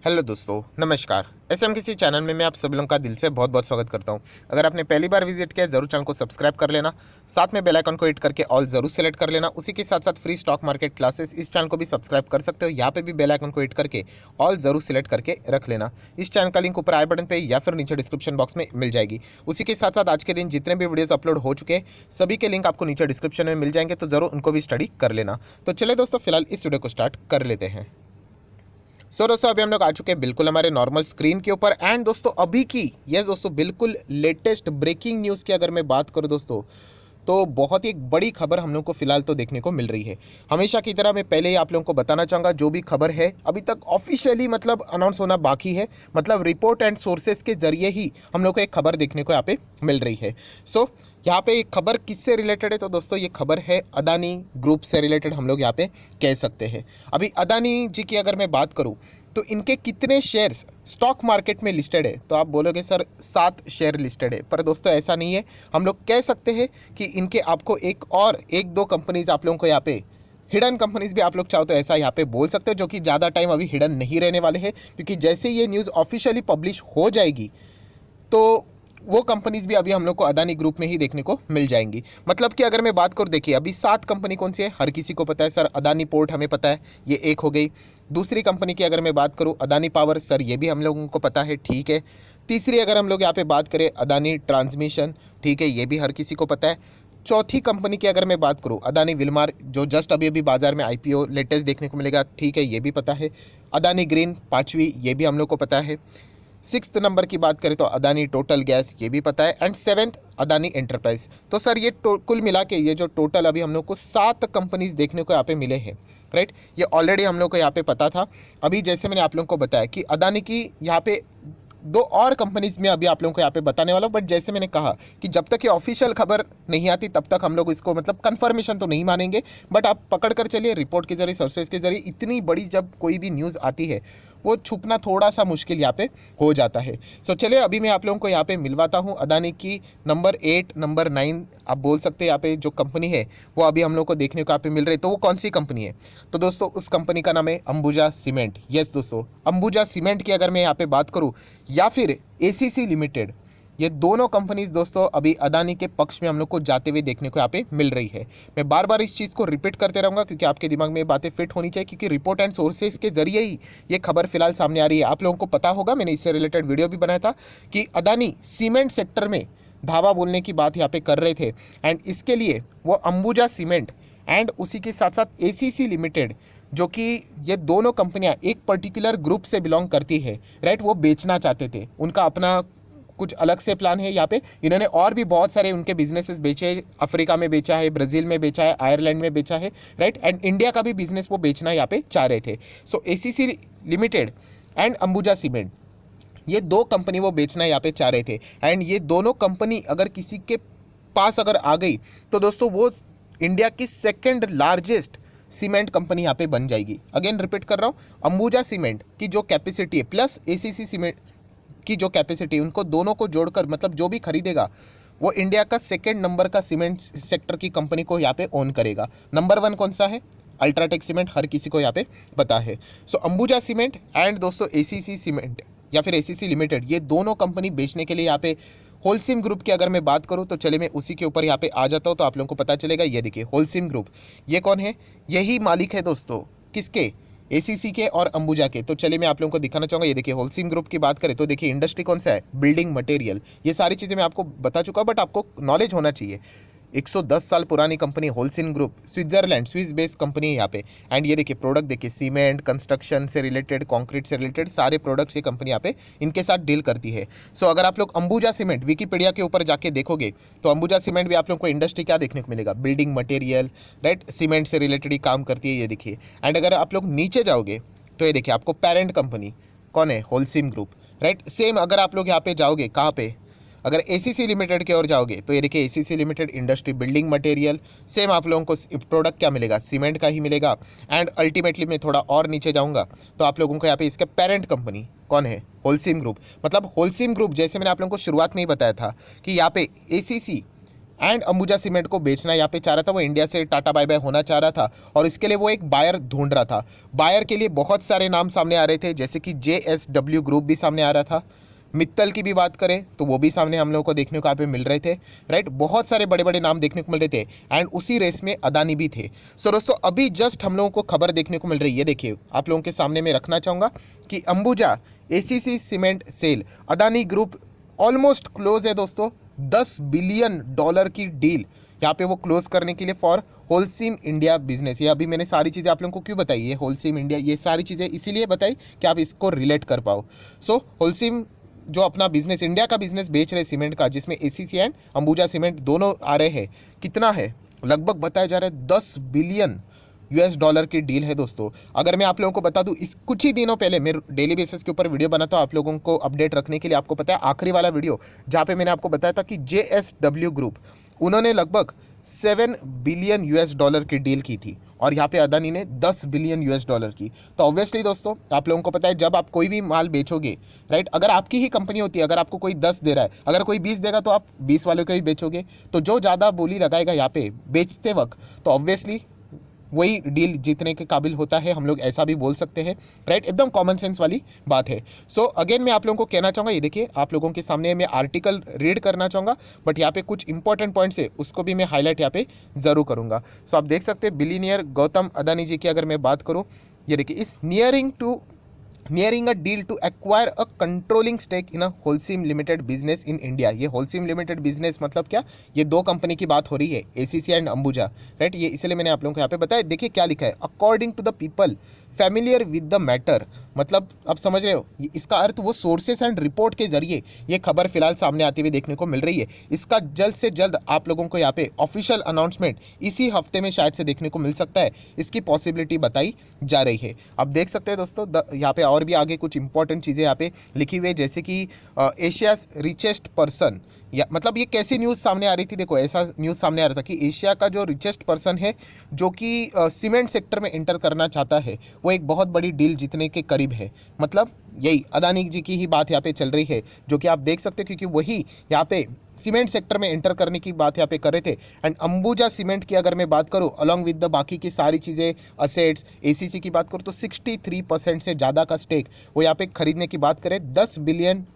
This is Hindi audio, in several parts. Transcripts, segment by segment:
हेलो दोस्तों, नमस्कार। एसएमकेसी चैनल में मैं आप सभी लोगों का दिल से बहुत बहुत स्वागत करता हूं। अगर आपने पहली बार विजिट किया है ज़रूर चैनल को सब्सक्राइब कर लेना, साथ में बेल आइकन को हिट करके ऑल ज़रूर सेलेक्ट कर लेना। उसी के साथ साथ फ्री स्टॉक मार्केट क्लासेस इस चैनल को भी सब्सक्राइब कर सकते हो, यहाँ पे भी बेल आइकन को हिट करके ऑल ज़रूर सेलेक्ट करके रख लेना। इस चैनल का लिंक ऊपर आई बटन पर या फिर नीचे डिस्क्रिप्शन बॉक्स में मिल जाएगी। उसी के साथ साथ आज के दिन जितने भी वीडियोज़ अपलोड हो चुके हैं सभी के लिंक आपको नीचे डिस्क्रिप्शन में मिल जाएंगे, तो ज़रूर उनको भी स्टडी कर लेना। तो चले दोस्तों, फिलहाल इस वीडियो को स्टार्ट कर लेते हैं। दोस्तों अभी हम लोग आ चुके हैं बिल्कुल हमारे नॉर्मल स्क्रीन के ऊपर। एंड दोस्तों अभी की दोस्तों बिल्कुल लेटेस्ट ब्रेकिंग न्यूज़ की अगर मैं बात करूं दोस्तों, तो बहुत ही एक बड़ी खबर हम लोग को फिलहाल तो देखने को मिल रही है। हमेशा की तरह मैं पहले ही आप लोगों को बताना चाहूँगा, जो भी खबर है अभी तक ऑफिशियली मतलब अनाउंस होना बाकी है, मतलब रिपोर्ट एंड सोर्सेज के जरिए ही हम लोग को एक खबर देखने को यहाँ पे मिल रही है। यहाँ पे एक खबर किससे रिलेटेड है, तो दोस्तों ये खबर है अदानी ग्रुप से रिलेटेड हम लोग यहाँ पे कह सकते हैं। अभी अदानी जी की अगर मैं बात करूँ तो इनके कितने शेयर्स स्टॉक मार्केट में लिस्टेड है, तो आप बोलोगे सर 7 शेयर लिस्टेड है, पर दोस्तों ऐसा नहीं है। हम लोग कह सकते हैं कि इनके आपको एक दो कंपनीज आप लोगों को यहाँ पे हिडन कंपनीज भी आप लोग चाहो तो ऐसा यहाँ पे बोल सकते हो, जो कि ज़्यादा टाइम अभी हिडन नहीं रहने वाले हैं, क्योंकि जैसे ये न्यूज़ ऑफिशियली पब्लिश हो जाएगी तो वो कंपनीज भी अभी हम लोग को अदानी ग्रुप में ही देखने को मिल जाएंगी। मतलब कि अगर मैं बात करूँ, देखिए अभी 7 कंपनी कौन सी है हर किसी को पता है सर। अदानी पोर्ट हमें पता है, ये एक हो गई। दूसरी कंपनी की अगर मैं बात करूँ अदानी पावर, सर ये भी हम लोगों को पता है, ठीक है। तीसरी अगर हम लोग यहाँ पे बात करें अदानी ट्रांसमिशन, ठीक है, ये भी हर किसी को पता है। चौथी कंपनी की अगर मैं बात करूँ अदानी विलमार, जो जस्ट अभी अभी बाजार में आईपीओ लेटेस्ट देखने को मिलेगा, ठीक है, ये भी पता है। अदानी ग्रीन पाँचवीं, ये भी हम लोग को पता है। 6th नंबर की बात करें तो अदानी टोटल गैस, ये भी पता है। And 7th Adani enterprise. तो सर ये कुल मिला के ये जो टोटल अभी हम लोग को 7 कंपनीज देखने को यहाँ पे मिले हैं, राइट। ये ऑलरेडी हम लोग को यहाँ पे पता था। अभी जैसे मैंने आप लोगों को बताया कि अदानी की यहाँ पे 2 और कंपनीज में अभी आप लोगों को यहाँ पे बताने वाला हूँ, बट जैसे मैंने कहा कि जब तक ये ऑफिशियल खबर नहीं आती तब तक हम लोग इसको मतलब कंफर्मेशन तो नहीं मानेंगे, बट आप पकड़ कर चलिए रिपोर्ट के जरिए, सोर्सेज के जरिए। इतनी बड़ी जब कोई भी न्यूज़ आती है वो छुपना थोड़ा सा मुश्किल यहाँ पे हो जाता है। चलिए अभी मैं आप लोगों को यहाँ पे मिलवाता हूँ अदानी की नंबर 8 नंबर 9 आप बोल सकते हैं यहाँ पे जो कंपनी है वो अभी हम लोग को देखने को यहाँ पे मिल रही है। तो वो कौन सी कंपनी है, तो दोस्तों उस कंपनी का नाम है अंबुजा सीमेंट। यस दोस्तों, अंबुजा सीमेंट की अगर मैं यहाँ पे बात करूँ या फिर एसीसी लिमिटेड, ये दोनों कंपनीज दोस्तों अभी अदानी के पक्ष में हम लोग को जाते हुए देखने को यहाँ पे मिल रही है। मैं बार बार इस चीज़ को रिपीट करते रहूँगा क्योंकि आपके दिमाग में ये बातें फिट होनी चाहिए, क्योंकि रिपोर्ट एंड सोर्सेज के जरिए ही ये खबर फिलहाल सामने आ रही है। आप लोगों को पता होगा, मैंने इससे रिलेटेड वीडियो भी बनाया था कि अदानी सीमेंट सेक्टर में धावा बोलने की बात यहाँ पे कर रहे थे, एंड इसके लिए वो अंबुजा सीमेंट एंड उसी के साथ साथ एसीसी लिमिटेड, जो कि ये दोनों कंपनियां एक पर्टिकुलर ग्रुप से बिलोंग करती है, राइट, वो बेचना चाहते थे। उनका अपना कुछ अलग से प्लान है यहाँ पे। इन्होंने और भी बहुत सारे उनके बिजनेसेस बेचे, अफ्रीका में बेचा है, ब्राज़ील में बेचा है, आयरलैंड में बेचा है, राइट, एंड इंडिया का भी बिजनेस वो बेचना यहाँ पे चाह रहे थे। So ACC limited and Ambuja cement, ये 2 कंपनी वो बेचना यहाँ पे चाह रहे थे। एंड ये दोनों कंपनी अगर किसी के पास अगर आ गई तो दोस्तों वो इंडिया की 2nd लार्जेस्ट सीमेंट कंपनी यहाँ पे बन जाएगी। अगेन रिपीट कर रहा हूँ, अंबुजा सीमेंट की जो कैपेसिटी है प्लस एसीसी सीमेंट की जो कैपेसिटी, उनको दोनों को जोड़कर मतलब जो भी खरीदेगा वो इंडिया का 2nd नंबर का सीमेंट सेक्टर की कंपनी को यहाँ पे ओन करेगा। नंबर 1 कौन सा है, अल्ट्राटेक सीमेंट, हर किसी को यहाँ पे पता है। सो अंबुजा सीमेंट एंड दोस्तों एसीसी सीमेंट या फिर एसीसी लिमिटेड, ये दोनों कंपनी बेचने के लिए यहाँ पे होलसिम ग्रुप की अगर मैं बात करूँ तो चलिए मैं उसी के ऊपर यहाँ पे आ जाता हूँ, तो आप लोगों को पता चलेगा। ये देखिए होलसिम ग्रुप, ये कौन है, यही मालिक है दोस्तों किसके, एसीसी के और अंबुजा के। तो चलिए मैं आप लोगों को दिखाना चाहूँगा। ये देखिए होलसिम ग्रुप की बात करें तो देखिए इंडस्ट्री कौन सा है, बिल्डिंग मटेरियल। ये सारी चीज़ें मैं आपको बता चुका हूँ, बट आपको नॉलेज होना चाहिए। 110 साल पुरानी company Holcim group, Switzerland Swiss based company है यहाँ पे। एंड ये देखिए प्रोडक्ट देखिए, सीमेंट, कंस्ट्रक्शन से रिलेटेड, कंक्रीट से रिलेटेड सारे प्रोडक्ट्स ये कंपनी यहाँ पे इनके साथ डील करती है। सो अगर आप लोग अंबुजा सीमेंट विकीपीडिया के ऊपर जाके देखोगे तो अंबुजा सीमेंट भी आप लोग को इंडस्ट्री क्या देखने को मिलेगा, बिल्डिंग मटेरियल, राइट, सीमेंट से रिलेटेड ही काम करती है, ये देखिए। एंड अगर आप लोग नीचे जाओगे तो ये देखिए आपको पेरेंट कंपनी कौन है, होलसिम ग्रुप, राइट। सेम अगर आप लोग यहाँ पे जाओगे कहाँ पे, अगर एसीसी लिमिटेड की ओर जाओगे तो ये देखिए ACC limited industry building material, same आप लोगों को प्रोडक्ट क्या मिलेगा, सीमेंट का ही मिलेगा। एंड अल्टीमेटली मैं थोड़ा और नीचे जाऊंगा तो आप लोगों को यहाँ पे इसका पेरेंट कंपनी कौन है, होलसिम ग्रुप। मतलब होलसिम ग्रुप, जैसे मैंने आप लोगों को शुरुआत में ही बताया था कि यहाँ पे एसीसी एंड अंबुजा सीमेंट को बेचना यहाँ पे चाह रहा था, वो इंडिया से टाटा बाय बाय होना चाह रहा था और इसके लिए वो एक बायर ढूंढ रहा था। बायर के लिए बहुत सारे नाम सामने आ रहे थे, जैसे कि JSW ग्रुप भी सामने आ रहा था, मित्तल की भी बात करें तो वो भी सामने हम लोगों को देखने को यहाँ पे मिल रहे थे, राइट। बहुत सारे बड़े बड़े नाम देखने को मिल रहे थे एंड उसी रेस में अदानी भी थे। सो दोस्तों अभी जस्ट हम लोगों को खबर देखने को मिल रही है, देखिए आप लोगों के सामने मैं रखना चाहूँगा कि Ambuja ACC cement sale Adani group almost close है दोस्तों। $10 बिलियन की डील यहाँ पे वो क्लोज करने के लिए फॉर होलसीम इंडिया बिजनेस। ये अभी मैंने सारी चीज़ें आप लोगों को क्यों बताई है, होलसीम इंडिया, ये सारी चीज़ें इसीलिए बताई कि आप इसको रिलेट कर पाओ। सो होलसीम जो अपना बिजनेस, इंडिया का बिजनेस बेच रहे सीमेंट का, जिसमें ACC एंड अंबुजा सीमेंट दोनों आ रहे हैं, कितना है लगभग बताया जा रहा है $10 बिलियन की डील है दोस्तों। अगर मैं आप लोगों को बता दूं, इस कुछ ही दिनों पहले मैं डेली बेसिस के ऊपर वीडियो बनाता हूं आप लोगों को अपडेट रखने के लिए। आपको पता है आखिरी वाला वीडियो जहां पे मैंने आपको बताया था कि JSW ग्रुप उन्होंने लगभग $7 बिलियन की डील की थी और यहाँ पे अदानी ने $10 बिलियन की। तो ऑब्वियसली दोस्तों आप लोगों को पता है जब आप कोई भी माल बेचोगे, राइट, अगर आपकी ही कंपनी होती है, अगर आपको कोई 10 दे रहा है, अगर कोई 20 देगा तो आप 20 वालों को ही बेचोगे। तो जो ज़्यादा बोली लगाएगा यहाँ पे बेचते वक्त, तो ऑब्वियसली वही डील जीतने के काबिल होता है, हम लोग ऐसा भी बोल सकते हैं, राइट। एकदम कॉमन सेंस वाली बात है। सो अगेन मैं आप लोगों को कहना चाहूँगा, ये देखिए आप लोगों के सामने मैं आर्टिकल रीड करना चाहूँगा, बट यहाँ पे कुछ इंपॉर्टेंट पॉइंट्स है उसको भी मैं हाईलाइट यहाँ पे ज़रूर करूँगा। सो आप देख सकते हैं बिलीनियर गौतम अदानी जी की अगर मैं बात करूँ, ये देखिए is nearing a deal to acquire a controlling stake in a Holcim limited business in India. ये होलसीम लिमिटेड बिजनेस मतलब क्या, ये दो कंपनी की बात हो रही है, ACC एंड अंबुजा, राइट। ये इसलिए मैंने आप लोगों को यहाँ पे बताया। देखिए क्या लिखा है, according to the people familiar with the matter, मतलब आप समझ रहे हो इसका अर्थ, वो सोर्सेस एंड रिपोर्ट के जरिए ये खबर फिलहाल सामने आती हुई देखने को मिल रही है। इसका जल्द से जल्द आप लोगों को यहाँ पे ऑफिशियल अनाउंसमेंट इसी हफ्ते में शायद से देखने को मिल सकता है, इसकी पॉसिबिलिटी बताई जा रही है। आप देख सकते हैं दोस्तों यहाँ पे और भी आगे कुछ इंपॉर्टेंट चीज़ें यहाँ पे लिखी हुई है, जैसे कि एशियाज रिचेस्ट पर्सन, या मतलब ये कैसी न्यूज़ सामने आ रही थी, देखो ऐसा न्यूज़ सामने आ रहा था कि एशिया का जो रिचेस्ट पर्सन है जो कि सीमेंट सेक्टर में एंटर करना चाहता है, वो एक बहुत बड़ी डील जीतने के करीब है। मतलब यही अदानी जी की ही बात यहाँ पे चल रही है, जो कि आप देख सकते हैं, क्योंकि वही यहाँ पे सीमेंट सेक्टर में एंटर करने की बात यहाँ पे कर रहे थे। एंड अंबुजा सीमेंट की अगर मैं बात करूँ अलॉन्ग विद द बाकी की सारी चीज़ें, असेट्स, ACC की बात करूँ तो 63% से ज़्यादा का स्टेक वो यहाँ पे खरीदने की बात करें। $10 बिलियन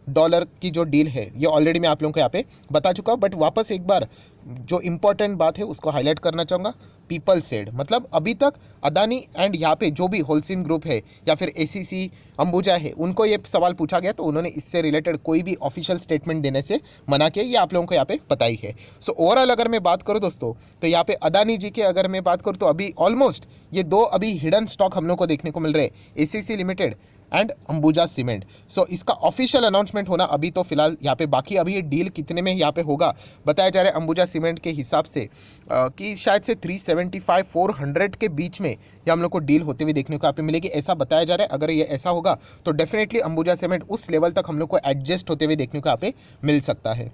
की जो डील है ये ऑलरेडी मैं आप लोगों को यहाँ पे बता चुका हूँ, बट वापस एक बार जो इंपॉर्टेंट बात है उसको हाईलाइट करना चाहूँगा। पीपल सेड, मतलब अभी तक अदानी एंड यहाँ पे जो भी होलसीम ग्रुप है या फिर ACC अंबुजा है, उनको ये सवाल पूछा गया तो उन्होंने इससे रिलेटेड कोई भी ऑफिशियल स्टेटमेंट देने से मना किया, ये आप लोगों को यहाँ पे पता ही है। सो ओवरऑल अगर मैं बात करूँ दोस्तों, तो यहाँ पे अदानी जी के अगर मैं बात करूँ तो अभी ऑलमोस्ट ये दो अभी हिडन स्टॉक हम लोग को देखने को मिल रहे हैं, ACC limited and Ambuja cement. So इसका ऑफिशियल अनाउंसमेंट होना अभी तो फिलहाल यहाँ पे बाकी, अभी ये डील कितने में यहाँ पे होगा बताया जा रहा है अंबुजा सीमेंट के हिसाब से कि शायद से 375-400 के बीच में ये हम लोग को डील होते हुए देखने को यहाँ पे मिलेगी, ऐसा बताया जा रहा है। अगर ये ऐसा होगा तो डेफिनेटली अंबुजा सीमेंट उस लेवल तक हम लोग को एडजस्ट होते हुए देखने को यहाँ पे मिल सकता है।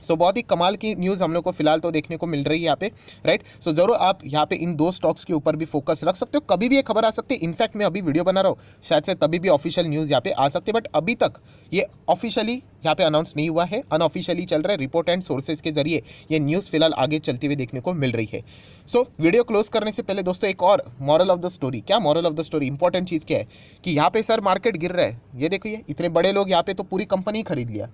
सो बहुत ही कमाल की न्यूज़ हम लोग को फिलहाल तो देखने को मिल रही है यहाँ पे, राइट। सो ज़रूर आप यहाँ पे इन दो स्टॉक्स के ऊपर भी फोकस रख सकते हो, कभी भी ये खबर आ सकती है। इनफैक्ट मैं अभी वीडियो बना रहा हूँ, शायद से तभी भी ऑफिशियल न्यूज़ यहाँ पे आ सकती है, बट अभी तक ये ऑफिशियली यहाँ पे अनाउंस नहीं हुआ है, अनऑफिशियली चल रहा है, रिपोर्ट एंड सोर्सेज के जरिए ये न्यूज़ फिलहाल आगे चलती हुई देखने को मिल रही है। सो वीडियो क्लोज करने से पहले दोस्तों एक और मॉरल ऑफ द स्टोरी, क्या moral of the story, important चीज़ क्या है कि यहाँ पे सर मार्केट गिर रहा है, ये देखिए इतने बड़े लोग यहाँ पे तो पूरी कंपनी खरीद लिया,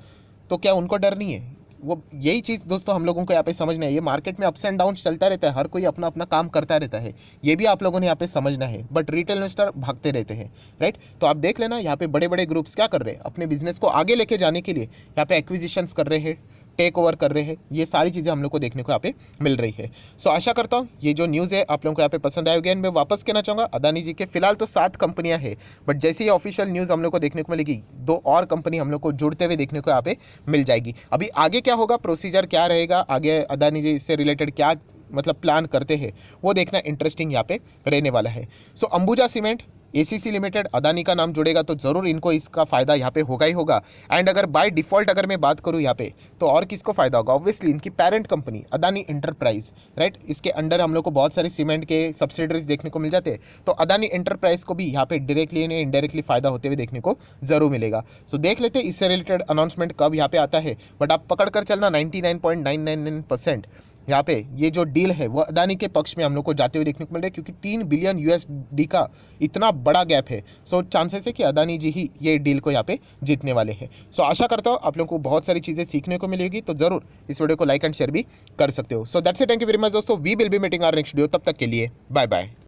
तो क्या उनको डर नहीं है? वो यही चीज़ दोस्तों हम लोगों को यहाँ पे समझना है। ये मार्केट में अप्स एंड डाउन चलता रहता है, हर कोई अपना अपना काम करता रहता है, ये भी आप लोगों ने यहाँ पे समझना है, बट रिटेल इन्वेस्टर भागते रहते हैं, राइट। तो आप देख लेना यहाँ पे बड़े बड़े ग्रुप्स क्या कर रहे हैं, अपने बिजनेस को आगे लेके जाने के लिए यहाँ पे एक्विजिशंस कर रहे हैं, टेक ओवर कर रहे हैं, ये सारी चीज़ें हम लोग को देखने को यहाँ पे मिल रही है। सो आशा करता हूँ ये जो न्यूज़ है आप लोगों को यहाँ पे पसंद आएगी। एंड मैं वापस कहना चाहूँगा अदानी जी के फिलहाल तो 7 कंपनियाँ हैं, बट जैसे ही ऑफिशियल न्यूज़ हम लोग को देखने को मिलेगी 2 और कंपनी हम लोग को जुड़ते हुए देखने को यहाँ पे मिल जाएगी। अभी आगे क्या होगा, प्रोसीजर क्या रहेगा, आगे अदानी जी इससे रिलेटेड क्या मतलब प्लान करते हैं, वो देखना इंटरेस्टिंग यहाँ पे रहने वाला है। So Ambuja cement ACC limited, Adani का नाम जुड़ेगा तो ज़रूर इनको इसका फ़ायदा यहाँ पे होगा ही होगा। एंड अगर बाय डिफ़ॉल्ट अगर मैं बात करूँ यहाँ पे, तो और किसको फ़ायदा होगा? ऑब्वियसली इनकी parent company Adani enterprise, right. इसके अंडर हम लोग को बहुत सारे सीमेंट के सब्सिडरीज देखने को मिल जाते हैं, तो अदानी एंटरप्राइज को भी यहाँ पे डायरेक्टली या इनडायरेक्टली फ़ायदा होते हुए देखने को ज़रूर मिलेगा। सो देख लेते हैं इससे रिलेटेड अनाउंसमेंट कब यहाँ पे आता है, बट आप पकड़ कर चलना 99.999% यहाँ पे ये जो डील है वो अदानी के पक्ष में हम लोग को जाते हुए देखने को मिल रहा है, क्योंकि 3 बिलियन यूएसडी का इतना बड़ा गैप है। सो चांसेस है कि अदानी जी ही ये डील को यहाँ पे जीतने वाले हैं। सो आशा करता हूँ आप लोगों को बहुत सारी चीज़ें सीखने को मिलेगी, तो ज़रूर इस वीडियो को लाइक एंड शेयर भी कर सकते हो। So that's it, thank you very much दोस्तों, we will be meeting our next video, तब तक के लिए बाय बाय।